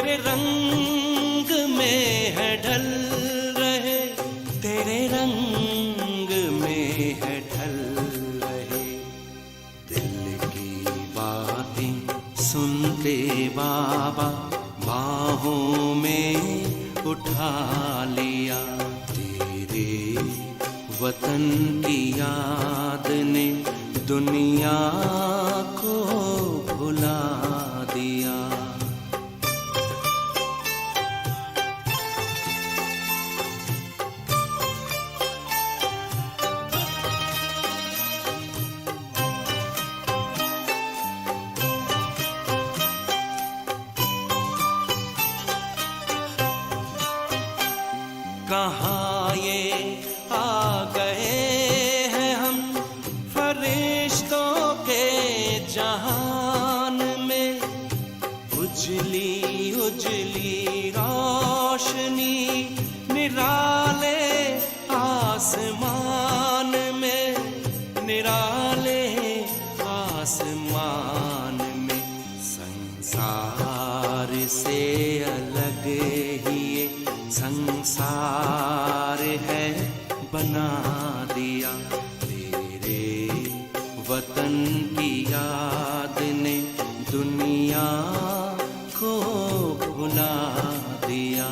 तेरे रंग में है ढल रहे, तेरे रंग में है ढल रहे। दिल की बातें सुनते बाबा बाहों में उठा लिया। तेरे वतन की याद ने दुनिया को भुला दिया। कहाँ ये आ गए हैं हम फरिश्तों के जहान में। उजली उजली रोशनी निराले आसमान में, निराले आसमान में। संसार से अलग ही ये संसार है बना दिया। तेरे वतन की याद ने दुनिया को भुला दिया।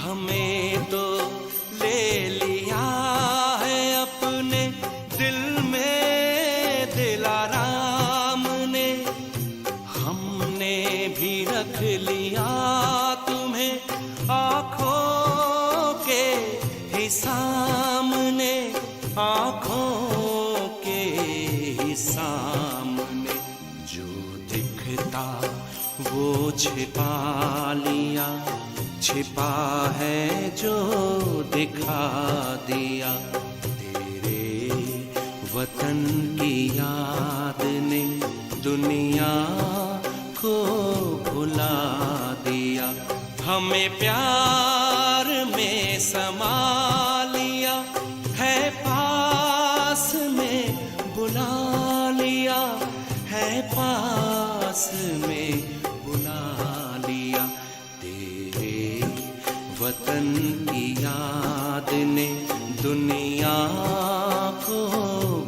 हमें तो ले लिया है अपने दिल में दिलाराम ने। हमने भी रख लिया तुम्हें आँखों के ही सामने, आँखों के ही सामने। जो दिखता वो छिपा लिया, छिपा है जो दिखा दिया। तेरे वतन की याद ने दुनिया को भुला दिया। हमें प्यार में समा लिया है, पास में बुला लिया है, पास में बुला लिया। वतन की याद ने दुनिया को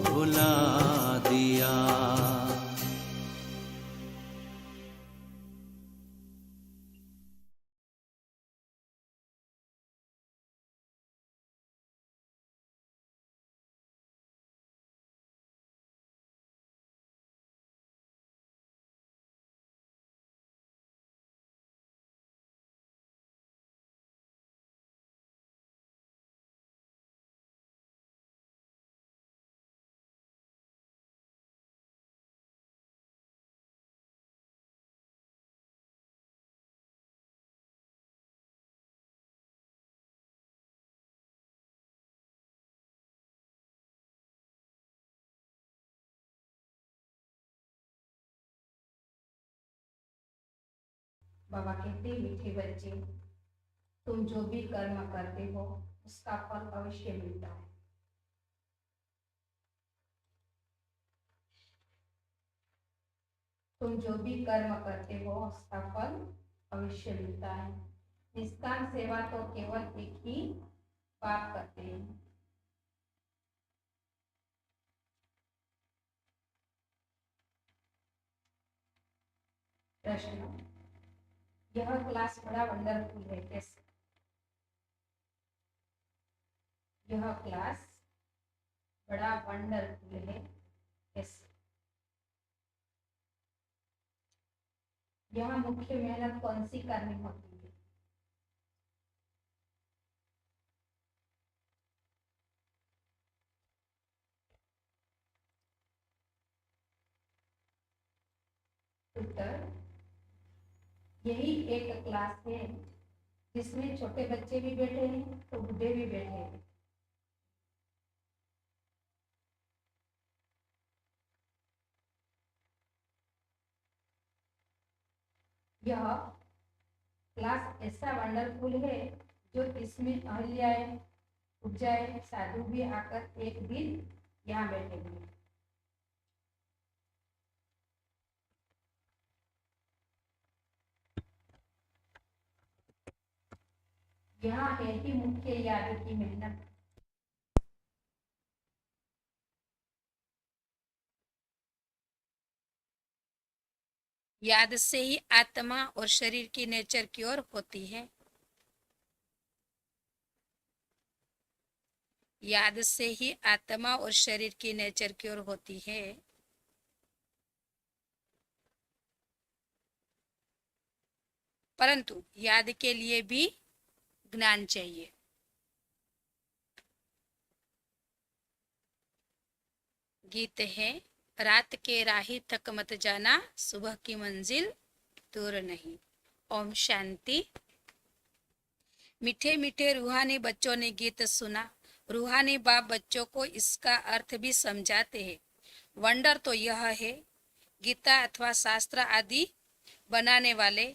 भुला दिया। बाबा कहते मीठे बच्चे, तुम जो भी कर्म करते हो उसका फल अवश्य मिलता है। तुम जो भी कर्म करते हो उसका फल अवश्य मिलता है। निष्काम सेवा तो केवल एक ही बात करते हैं। प्रश्न, यह क्लास बड़ा वंडरफुल है, कैसे? यह क्लास बड़ा वंडरफुल है, कैसे? यहाँ मुख्य मेहनत कौन सी करनी होती है? उत्तर, यही एक क्लास है जिसमें छोटे बच्चे भी बैठे हैं तो बूढ़े भी बैठे हैं। यह क्लास ऐसा वंडरफुल है जो इसमें अहल्याए उपजाए साधु भी आकर एक दिन यहाँ बैठेंगे। यहाँ है ही मुख्य याद की मेहनत। याद से ही आत्मा और शरीर की नेचर की ओर होती है। याद से ही आत्मा और शरीर की नेचर की ओर होती है। परंतु याद के लिए भी ज्ञान चाहिए। गीत है, रात के राही थक मत जाना, सुबह की मंजिल दूर नहीं। ओम शांति। मीठे मीठे रूहानी बच्चों ने गीत सुना। रूहानी बाप बच्चों को इसका अर्थ भी समझाते हैं। वंडर तो यह है, गीता अथवा शास्त्र आदि बनाने वाले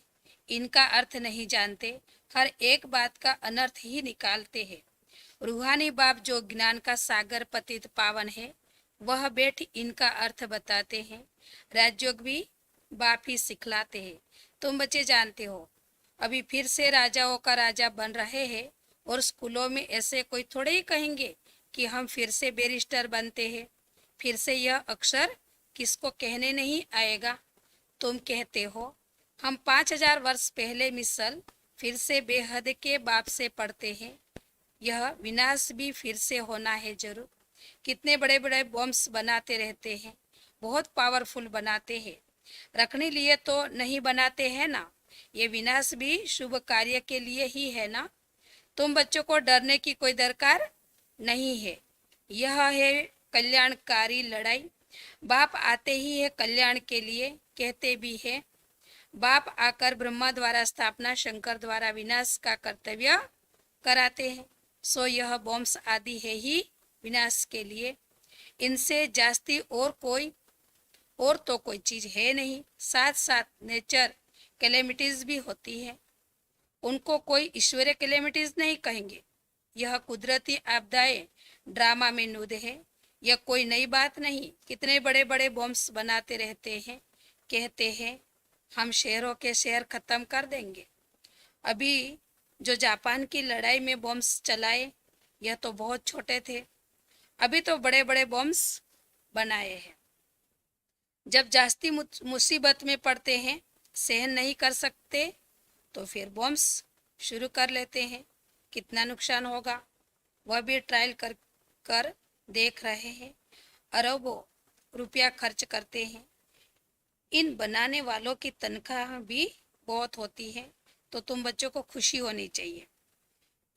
इनका अर्थ नहीं जानते, हर एक बात का अनर्थ ही निकालते हैं। रूहानी बाप जो ज्ञान का सागर पतित पावन है, वह बैठ इनका अर्थ बताते हैं। राजयोग भी बाप ही सिखलाते हैं। तुम बच्चे जानते हो, अभी फिर से राजाओं का राजा बन रहे हैं और स्कूलों में ऐसे कोई थोड़े ही कहेंगे कि हम फिर से बैरिस्टर बनते हैं। फिर से यह अक्षर किसको कहने नहीं आएगा। तुम कहते हो हम 5000 वर्ष पहले मिसल फिर से बेहद के बाप से पढ़ते हैं। यह विनाश भी फिर से होना है जरूर। कितने बड़े बड़े बॉम्ब्स बनाते रहते हैं, बहुत पावरफुल बनाते हैं, रखने लिए तो नहीं बनाते हैं ना। ये विनाश भी शुभ कार्य के लिए ही है ना। तुम बच्चों को डरने की कोई दरकार नहीं है। यह है कल्याणकारी लड़ाई। बाप आते ही है कल्याण के लिए, कहते भी है। बाप आकर ब्रह्मा द्वारा स्थापना, शंकर द्वारा विनाश का कर्तव्य कराते हैं। सो यह बॉम्ब्स आदि है ही विनाश के लिए। इनसे जास्ती और तो कोई चीज है नहीं। साथ साथ नेचर कैलेमिटीज भी होती है, उनको कोई ईश्वरीय कैलेमिटीज नहीं कहेंगे। यह कुदरती आपदाएं ड्रामा में नूद है। यह कोई नई बात नहीं। कितने बड़े बड़े बॉम्ब्स बनाते रहते हैं, कहते हैं हम शहरों के शहर खत्म कर देंगे। अभी जो जापान की लड़ाई में बॉम्ब्स चलाए, यह तो बहुत छोटे थे। अभी तो बड़े बड़े बॉम्ब्स बनाए हैं। जब जास्ती मुसीबत में पड़ते हैं, सहन नहीं कर सकते, तो फिर बॉम्ब्स शुरू कर लेते हैं। कितना नुकसान होगा वह भी ट्रायल कर देख रहे हैं। अरबों रुपया खर्च करते हैं। इन बनाने वालों की तनख्वाह भी बहुत होती है, तो तुम बच्चों को खुशी होनी चाहिए।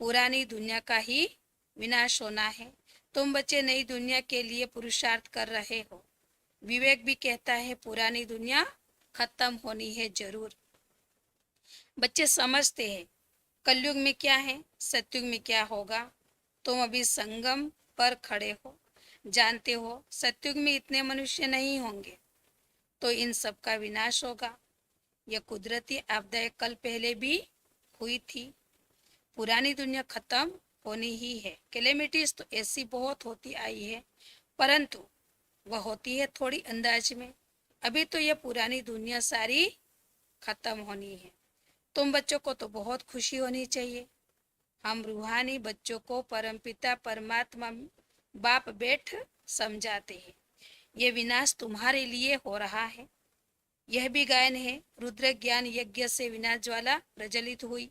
पुरानी दुनिया का ही विनाश होना है। तुम बच्चे नई दुनिया के लिए पुरुषार्थ कर रहे हो। विवेक भी कहता है पुरानी दुनिया खत्म होनी है जरूर। बच्चे समझते हैं कलयुग में क्या है, सतयुग में क्या होगा। तुम अभी संगम पर खड़े हो, जानते हो सतयुग में इतने मनुष्य नहीं होंगे, तो इन सब का विनाश होगा। यह कुदरती आपदाएं कल पहले भी हुई थी। पुरानी दुनिया खत्म होनी ही है। कैलेमिटीज तो ऐसी बहुत होती आई है, परंतु वह होती है थोड़ी अंदाज में। अभी तो यह पुरानी दुनिया सारी खत्म होनी है। तुम बच्चों को तो बहुत खुशी होनी चाहिए। हम रूहानी बच्चों को परमपिता परमात्मा बाप बैठ समझाते हैं। ये विनाश तुम्हारे लिए हो रहा है। यह भी गायन है, रुद्र ज्ञान यज्ञ से विनाश ज्वाला प्रज्वलित हुई।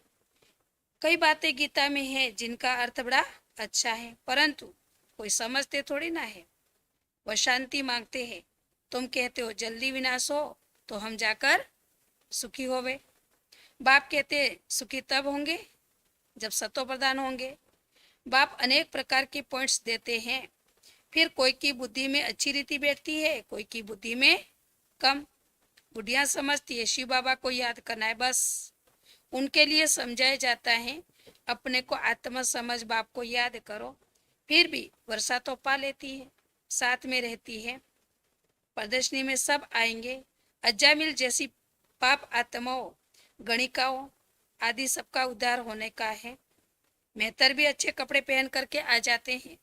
कई बातें गीता में है जिनका अर्थ बड़ा अच्छा है, परंतु कोई समझते थोड़ी ना है। वह शांति मांगते हैं। तुम कहते हो जल्दी विनाश हो तो हम जाकर सुखी होवे। बाप कहते सुखी तब होंगे जब सतो प्रधान होंगे। बाप अनेक प्रकार के पॉइंट्स देते हैं। फिर कोई की बुद्धि में अच्छी रीति बैठती है, कोई की बुद्धि में कम। बुढ़िया समझती है शिव बाबा को याद करना है बस। उनके लिए समझाया जाता है अपने को आत्मा समझ बाप को याद करो। फिर भी वर्षा तो पा लेती है, साथ में रहती है। प्रदर्शनी में सब आएंगे। अजामिल जैसी पाप आत्माओं गणिकाओं आदि सबका उद्धार होने का है। मेहतर भी अच्छे कपड़े पहन करके आ जाते हैं।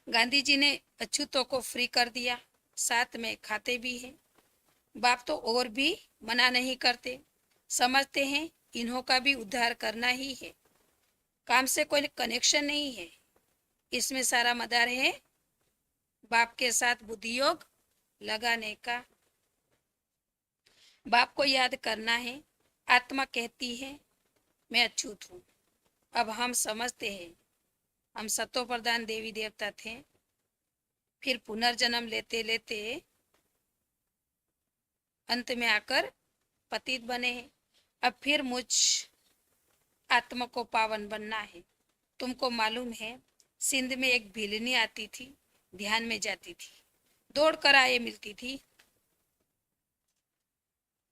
गांधी जी ने अछूतों को फ्री कर दिया, साथ में खाते भी हैं। बाप तो और भी मना नहीं करते, समझते हैं इन्हों का भी उद्धार करना ही है। काम से कोई कनेक्शन नहीं है, इसमें सारा मदार है बाप के साथ बुद्धि योग लगाने का। बाप को याद करना है। आत्मा कहती है मैं अछूत हूँ। अब हम समझते हैं हम सतो प्रधान देवी देवता थे, फिर पुनर्जन्म लेते लेते अंत में आकर पतित बने हैं। अब फिर मुझ आत्मा को पावन बनना है। तुमको मालूम है सिंध में एक भिलनी आती थी, ध्यान में जाती थी, दौड़ कर आए मिलती थी।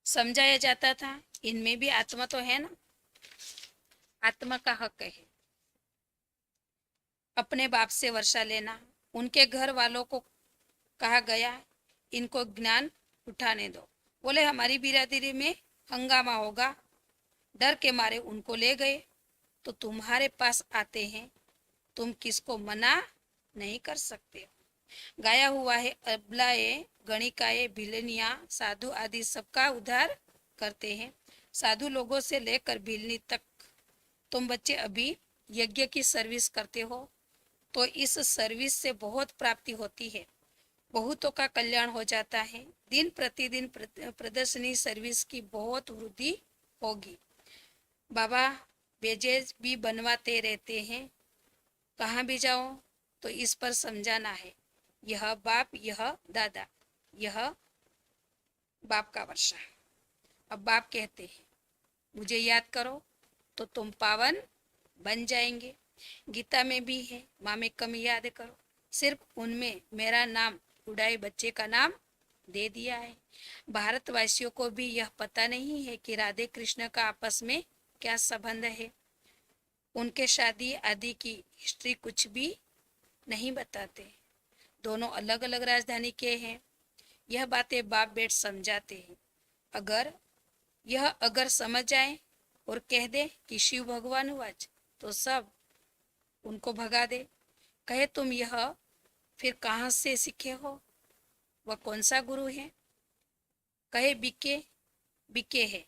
समझाया जाता था इनमें भी आत्मा तो है ना, आत्मा का हक है अपने बाप से वर्षा लेना। उनके घर वालों को कहा गया इनको ज्ञान उठाने दो। बोले हमारी बिरादरी में हंगामा होगा, डर के मारे उनको ले गए। तो तुम्हारे पास आते हैं, तुम किसको मना नहीं कर सकते। गाया हुआ है अबलाए गणिकाए भिलनिया साधु आदि सबका उद्धार करते हैं। साधु लोगों से लेकर भिलनी तक तुम बच्चे अभी यज्ञ की सर्विस करते हो, तो इस सर्विस से बहुत प्राप्ति होती है, बहुतों का कल्याण हो जाता है। दिन प्रतिदिन प्रदर्शनी सर्विस की बहुत वृद्धि होगी। बाबा बेजेज भी बनवाते रहते हैं, कहाँ भी जाओ तो इस पर समझाना है। यह बाप, यह दादा, यह बाप का वर्षा। अब बाप कहते हैं मुझे याद करो तो तुम पावन बन जाएंगे। गीता में भी है माँ कम याद करो, सिर्फ उनमें मेरा नाम उड़ाए बच्चे का नाम दे दिया है। भारतवासियों को भी यह पता नहीं है कि राधे कृष्ण का आपस में क्या संबंध है। उनके शादी आदि की हिस्ट्री कुछ भी नहीं बताते। दोनों अलग अलग राजधानी के हैं। यह बातें बाप बेट समझाते हैं। अगर समझ जाए और कह दे कि शिव भगवान वाच, तो सब उनको भगा दे। कहे तुम यह फिर कहाँ से सीखे हो, वह कौन सा गुरु है। कहे बिके बिके है,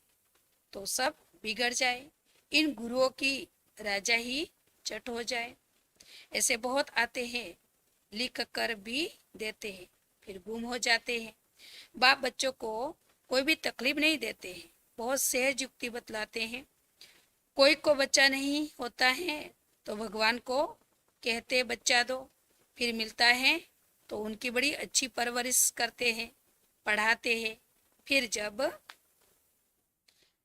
तो सब बिगड़ जाए। इन गुरुओं की राजा ही चट हो जाए। ऐसे बहुत आते हैं, लिख कर भी देते हैं, फिर गुम हो जाते हैं। बाप बच्चों को कोई भी तकलीफ नहीं देते हैं, बहुत सहज युक्ति बतलाते हैं। कोई को बच्चा नहीं होता है तो भगवान को कहते बच्चा दो, फिर मिलता है तो उनकी बड़ी अच्छी परवरिश करते हैं, पढ़ाते हैं। फिर जब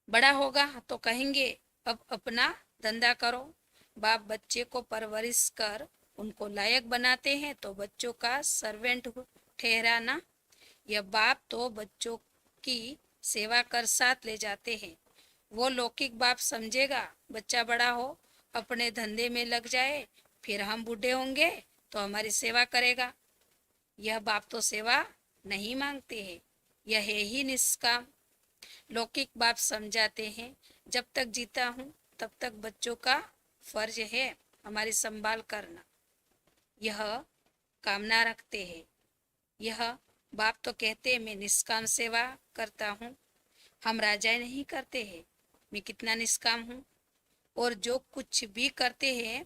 बड़ा होगा तो कहेंगे अब अपना धंधा करो। बाप बच्चे को परवरिश कर उनको लायक बनाते हैं तो बच्चों का सर्वेंट ठहराना। यह बाप तो बच्चों की सेवा कर साथ ले जाते हैं। वो लौकिक बाप समझेगा बच्चा बड़ा हो अपने धंधे में लग जाए, फिर हम बूढ़े होंगे तो हमारी सेवा करेगा। यह बाप तो सेवा नहीं मांगते हैं, यह है ही निष्काम। लौकिक बाप समझाते हैं जब तक जीता हूँ तब तक बच्चों का फर्ज है हमारी संभाल करना, यह कामना रखते हैं। यह बाप तो कहते हैं मैं निष्काम सेवा करता हूँ। हम राजाएं नहीं करते हैं, मैं कितना निष्काम हूँ। और जो कुछ भी करते हैं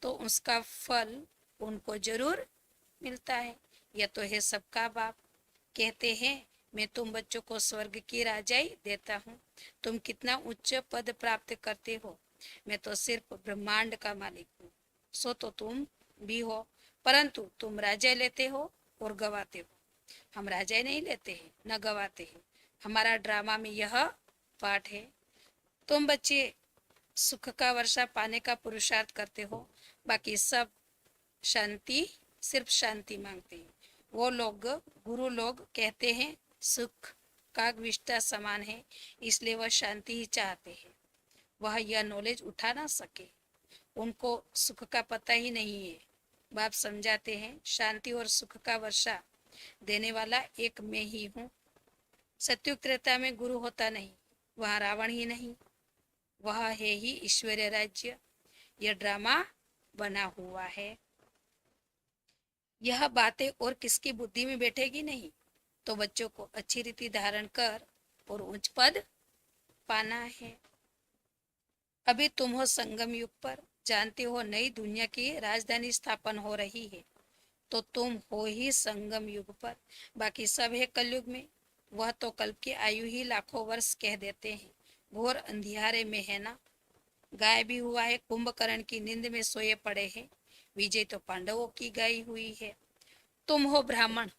तो उसका फल उनको जरूर मिलता है। यह तो है सबका बाप। कहते हैं मैं तुम बच्चों को स्वर्ग की राजाई देता हूँ। तुम कितना उच्च पद प्राप्त करते हो, मैं तो सिर्फ ब्रह्मांड का मालिक हूँ। सो तो तुम भी हो, परंतु तुम राजा लेते हो और गवाते हो। हम राजा नहीं लेते हैं न गवाते हैं। हमारा ड्रामा में यह पाठ है। तुम बच्चे सुख का वर्षा पाने का पुरुषार्थ करते हो, बाकी सब शांति, सिर्फ शांति मांगते हैं। वो लोग गुरु लोग कहते हैं सुख का विष्टा समान है, इसलिए वह शांति ही चाहते हैं। वह यह नॉलेज उठा ना सके, उनको सुख का पता ही नहीं है। बाप समझाते हैं शांति और सुख का वर्षा देने वाला एक मैं ही हूँ। सत्युग त्रेता में गुरु होता नहीं, वह रावण ही नहीं, वह है ही ईश्वरीय राज्य। यह ड्रामा बना हुआ है। यह बातें और किसकी बुद्धि में बैठेगी नहीं, तो बच्चों को अच्छी रीति धारण कर और उच्च पद पाना है। अभी तुम हो संगम युग पर, जानते हो नई दुनिया की राजधानी स्थापन हो रही है, तो तुम हो ही संगम युग पर। बाकी सब है कलयुग में। वह तो कल्प की आयु ही लाखों वर्ष कह देते हैं, घोर अंधियारे में है ना। गाय भी हुआ है, कुंभकर्ण की नींद में सोए पड़े हैं, विजय तो पांडवों की गाई हुई है। तुम हो ब्राह्मण,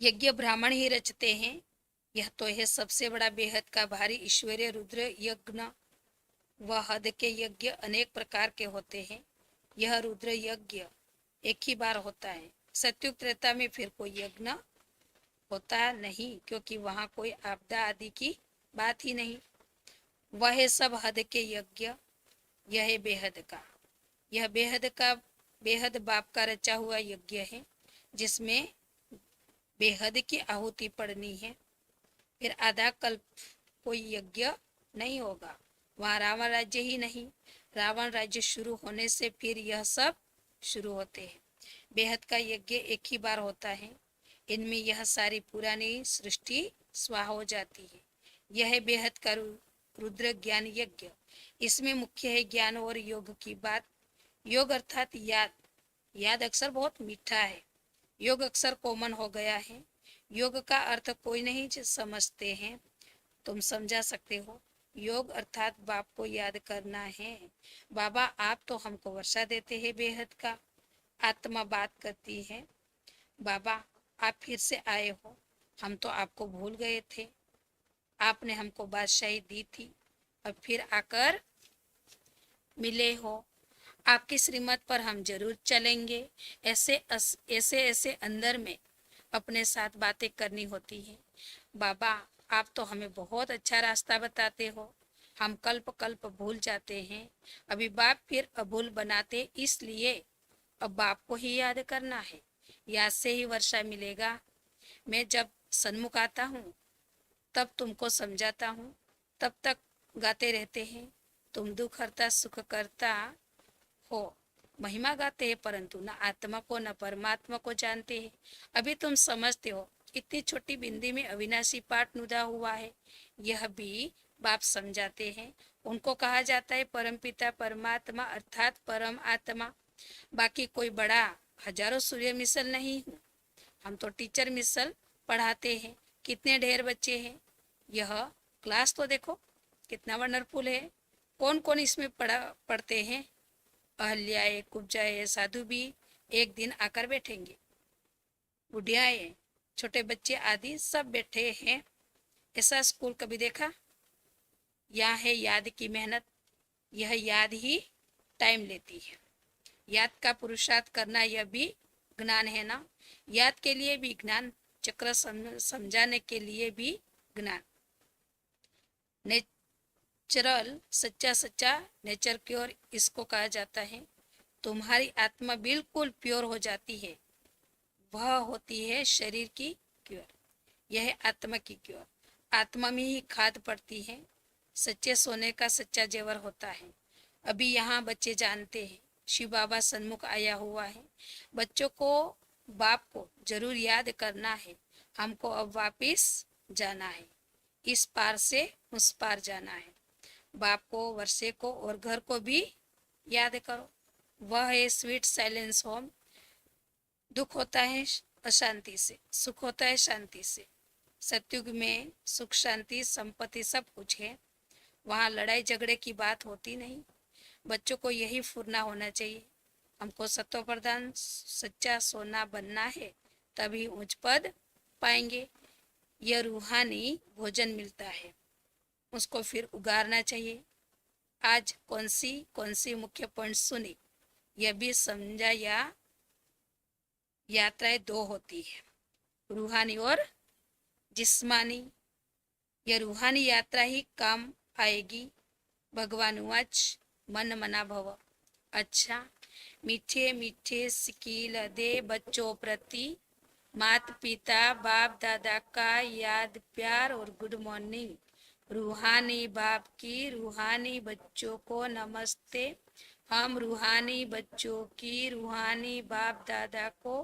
यज्ञ ब्राह्मण ही रचते हैं। यह तो है सबसे बड़ा बेहद का भारी ईश्वरीय रुद्र यज्ञ। वह हद के यज्ञ अनेक प्रकार के होते हैं, यह रुद्र यज्ञ एक ही बार होता है। सत्युग त्रेता में फिर कोई यज्ञ होता नहीं, क्योंकि वहां कोई आपदा आदि की बात ही नहीं। वह है सब हद के यज्ञ, यह है बेहद का। यह बेहद बाप का रचा हुआ यज्ञ है, जिसमें बेहद की आहुति पड़नी है। फिर आधा कल्प कोई यज्ञ नहीं होगा। वहां रावण राज्य ही नहीं, रावण राज्य शुरू होने से फिर यह सब शुरू होते हैं। बेहद का यज्ञ एक ही बार होता है, इनमें यह सारी पुरानी सृष्टि स्वाहा हो जाती है। यह है बेहद का रुद्र ज्ञान यज्ञ। इसमें मुख्य है ज्ञान और योग की बात। योग अर्थात याद। याद अक्सर बहुत मीठा है, योग अक्सर कॉमन हो गया है। योग का अर्थ कोई नहीं समझते हैं, तुम समझा सकते हो। योग अर्थात बाप को याद करना है। बाबा आप तो हमको वर्षा देते हैं बेहद का। आत्मा बात करती है, बाबा आप फिर से आए हो, हम तो आपको भूल गए थे। आपने हमको बादशाही दी थी, अब फिर आकर मिले हो। आपकी श्रीमत पर हम जरूर चलेंगे। ऐसे अंदर में अपने साथ बातें करनी होती है। बाबा आप तो हमें बहुत अच्छा रास्ता बताते हो, हम कल्प कल्प भूल जाते हैं। अभी बाप फिर अभूल बनाते, इसलिए अब बाप को ही याद करना है। याद से ही वर्षा मिलेगा। मैं जब सन्मुख आता हूँ तब तुमको समझाता हूँ, तब तक गाते रहते हैं। तुम दुख हरता सुख करता हो, महिमा गाते हैं, परंतु न आत्मा को न परमात्मा को जानते हैं। अभी तुम समझते हो, इतनी छोटी बिंदी में अविनाशी पाठ नुदा हुआ है, यह भी बाप समझाते हैं। उनको कहा जाता है परमपिता परमात्मा अर्थात परम आत्मा। बाकी कोई बड़ा हजारों सूर्य मिसल नहीं हूँ, हम तो टीचर मिसल पढ़ाते हैं। कितने ढेर बच्चे हैं, यह क्लास तो देखो कितना वंडरफुल है। कौन कौन इसमें पढ़ते हैं। अहल्याए कुब्जाए साधु भी एक दिन आकर बैठेंगे, बुढ़ियाएं छोटे बच्चे आदि सब बैठे हैं। ऐसा स्कूल कभी देखा। यह है याद की मेहनत, यह याद ही टाइम लेती है। याद का पुरुषार्थ करना यह भी ज्ञान है ना। याद के लिए भी ज्ञान, चक्र समझाने के लिए भी ज्ञान। नेचुरल सच्चा नेचर क्योर इसको कहा जाता है। तुम्हारी आत्मा बिल्कुल प्योर हो जाती है, वह होती है शरीर की क्योर। यह है आत्मा की क्योर। आत्मा में ही खाद पड़ती है, सच्चे सोने का सच्चा जेवर होता है। अभी यहाँ बच्चे जानते हैं शिव बाबा सन्मुख आया हुआ है। बच्चों को बाप को जरूर याद करना है। हमको अब वापिस जाना है, इस पार से उस पार जाना है। बाप को, वर्षे को और घर को भी याद करो। वह है स्वीट साइलेंस होम। दुख होता है अशांति से, सुख होता है शांति से। सतयुग में सुख शांति संपत्ति सब कुछ है, वहाँ लड़ाई झगड़े की बात होती नहीं। बच्चों को यही फुरना होना चाहिए। हमको सत्व प्रधान सच्चा सोना बनना है, तभी उच्च पद पाएंगे। यह रूहानी भोजन मिलता है, उसको फिर उगारना चाहिए। आज कौन सी मुख्य पॉइंट सुनी, यह भी समझा। या यात्राएं दो होती है, रूहानी और जिस्मानी। यह रूहानी यात्रा ही काम आएगी। भगवान उवाच मन मना भव। अच्छा, मीठे मीठे सिकील दे बच्चों प्रति, माता पिता बाप दादा का याद प्यार और गुड मॉर्निंग। रूहानी बाप की रूहानी बच्चों को नमस्ते। हम रूहानी बच्चों की रूहानी बाप दादा को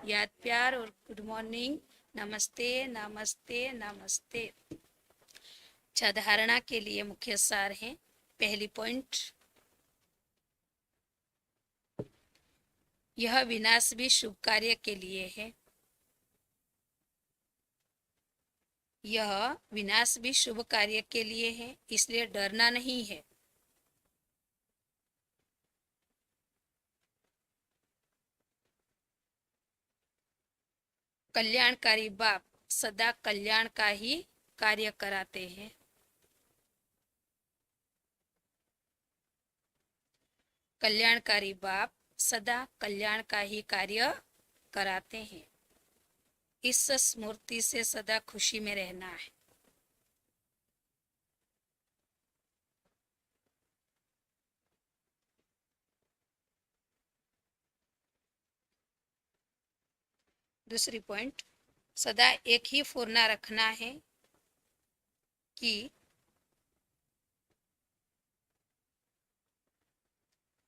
याद प्यार और गुड मॉर्निंग। नमस्ते नमस्ते नमस्ते। अच्छा, धारणा के लिए मुख्य सार है। पहली पॉइंट, यह विनाश भी शुभ कार्य के लिए है। यह विनाश भी शुभ कार्य के लिए है, इसलिए डरना नहीं है। कल्याणकारी बाप सदा कल्याण का ही कार्य कराते हैं। कल्याणकारी बाप सदा कल्याण का ही कार्य कराते हैं। इस स्मृति से सदा खुशी में रहना है। दूसरी पॉइंट, सदा एक ही फुरना रखना है कि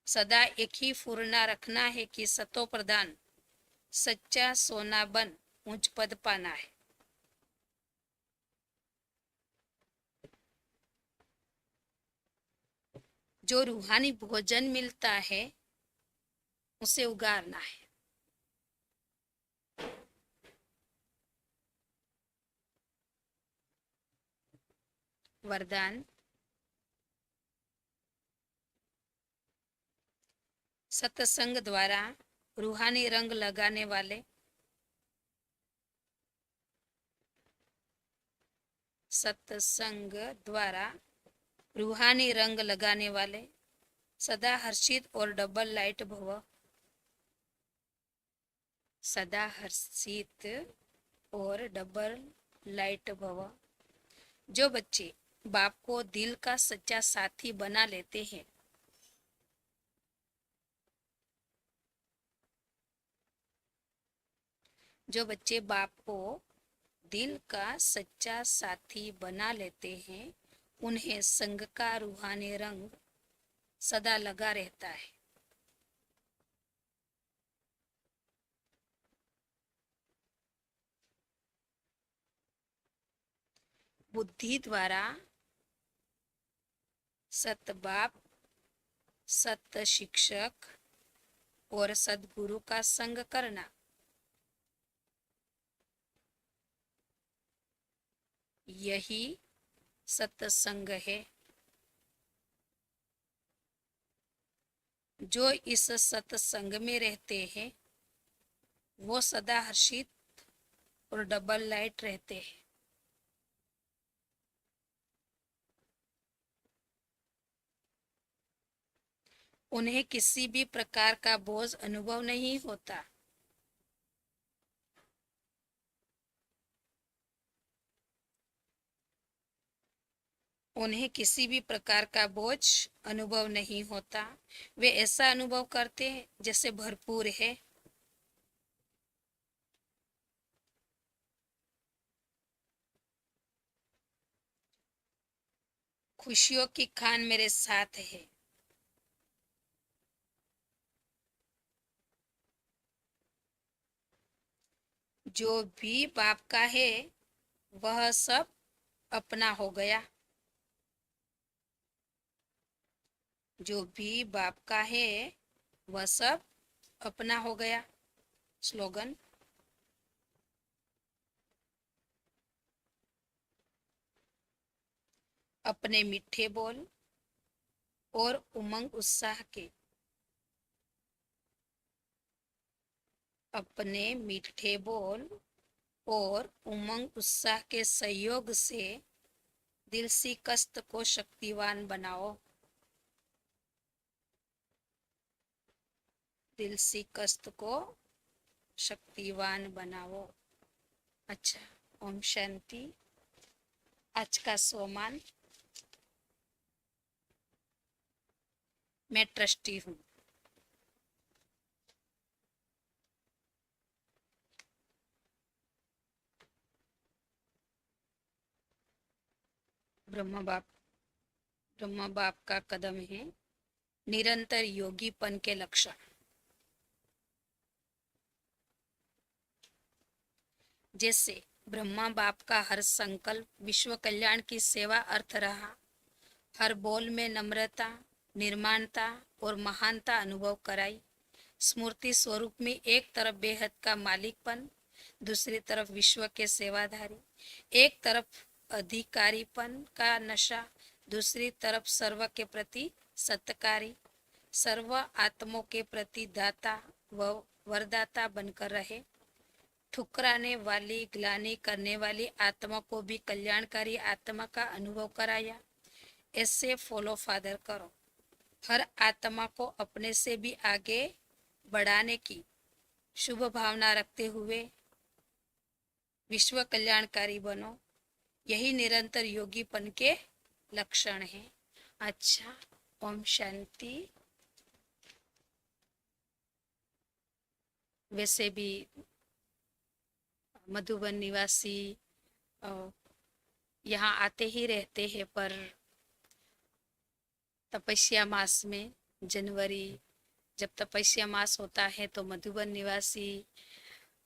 सदा एक ही फुरना रखना है कि सतो प्रधान सच्चा सोना बन ऊंच पद पाना है। जो रूहानी भोजन मिलता है उसे उगारना है। वरदान, सत्संग द्वारा रूहानी रंग लगाने वाले सत्संग द्वारा रूहानी रंग लगाने वाले सदा हर्षित और डबल लाइट भव। सदा हर्षित और डबल लाइट भव। जो बच्चे बाप को दिल का सच्चा साथी बना लेते हैं, जो बच्चे बाप को दिल का सच्चा साथी बना लेते हैं, उन्हें संग का रूहानी रंग सदा लगा रहता है। बुद्धि द्वारा सत बाप, सत शिक्षक और सदगुरु का संग करना, यही सत्संग है। जो इस सत्संग में रहते हैं वो सदा हर्षित और डबल लाइट रहते हैं। उन्हें किसी भी प्रकार का बोझ अनुभव नहीं होता। उन्हें किसी भी प्रकार का बोझ अनुभव नहीं होता। वे ऐसा अनुभव करते हैं जैसे भरपूर है। खुशियों की खान मेरे साथ है। जो भी बाप का है वह सब अपना हो गया। जो भी बाप का है वह सब अपना हो गया। स्लोगन, अपने मीठे बोल और उमंग उत्साह के, अपने मीठे बोल और उमंग उत्साह के सहयोग से दिल सी कष्ट को शक्तिवान बनाओ। दिल सी कष्ट को शक्तिवान बनाओ। अच्छा, ओम शांति। आज का सोमान, मैं ट्रस्टी हूँ। ब्रह्मा बाप का कदम है निरंतर योगीपन के लक्षण। जैसे ब्रह्मा बाप का हर संकल्प विश्व कल्याण की सेवा अर्थ रहा, हर बोल में नम्रता, निर्माणता और महानता अनुभव कराई। स्मृति स्वरूप में एक तरफ बेहद का मालिकपन, दूसरी तरफ विश्व के सेवाधारी, एक तरफ अधिकारीपन का नशा, दूसरी तरफ सर्व के प्रति सत्कारी, सर्व आत्मों के प्रति दाता व वरदाता बनकर रहे। ठुकराने वाली, ग्लानि करने वाली आत्मा को भी कल्याणकारी आत्मा का अनुभव कराया। ऐसे फॉलो फादर करो। हर आत्मा को अपने से भी आगे बढ़ाने की शुभ भावना रखते हुए विश्व कल्याणकारी बनो। यही निरंतर योगीपन के लक्षण हैं। अच्छा, ओम शांति। वैसे भी मधुबन निवासी यहाँ आते ही रहते हैं, पर तपस्या मास में जनवरी जब तपस्या मास होता है तो मधुबन निवासी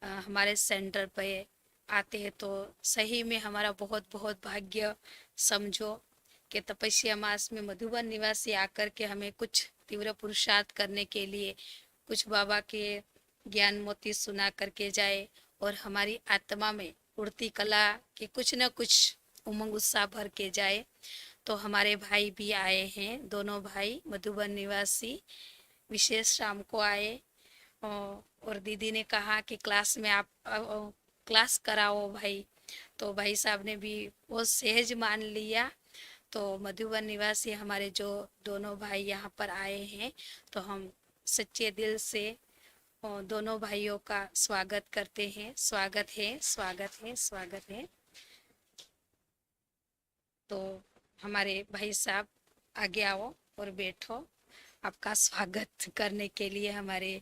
हमारे सेंटर पे आते हैं। तो सही में हमारा बहुत बहुत भाग्य समझो कि तपस्या मास में मधुबन निवासी आकर के हमें कुछ तीव्र पुरुषार्थ करने के लिए कुछ बाबा के ज्ञान मोती सुना करके जाए और हमारी आत्मा में उड़ती कला के कुछ न कुछ उमंग उत्साह भर के जाए। तो हमारे भाई भी आए हैं, दोनों भाई मधुबन निवासी विशेष शाम को आए और दीदी ने कहा कि क्लास में आप क्लास कराओ भाई। तो भाई साहब ने भी बहुत सहज मान लिया। तो मधुबन निवासी हमारे जो दोनों भाई यहाँ पर आए हैं, तो हम सच्चे दिल से दोनों भाइयों का स्वागत करते हैं। स्वागत है, स्वागत है, स्वागत है। तो हमारे भाई साहब आगे आओ और बैठो। आपका स्वागत करने के लिए हमारे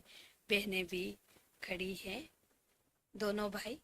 बहनें भी खड़ी हैं, दोनों भाई।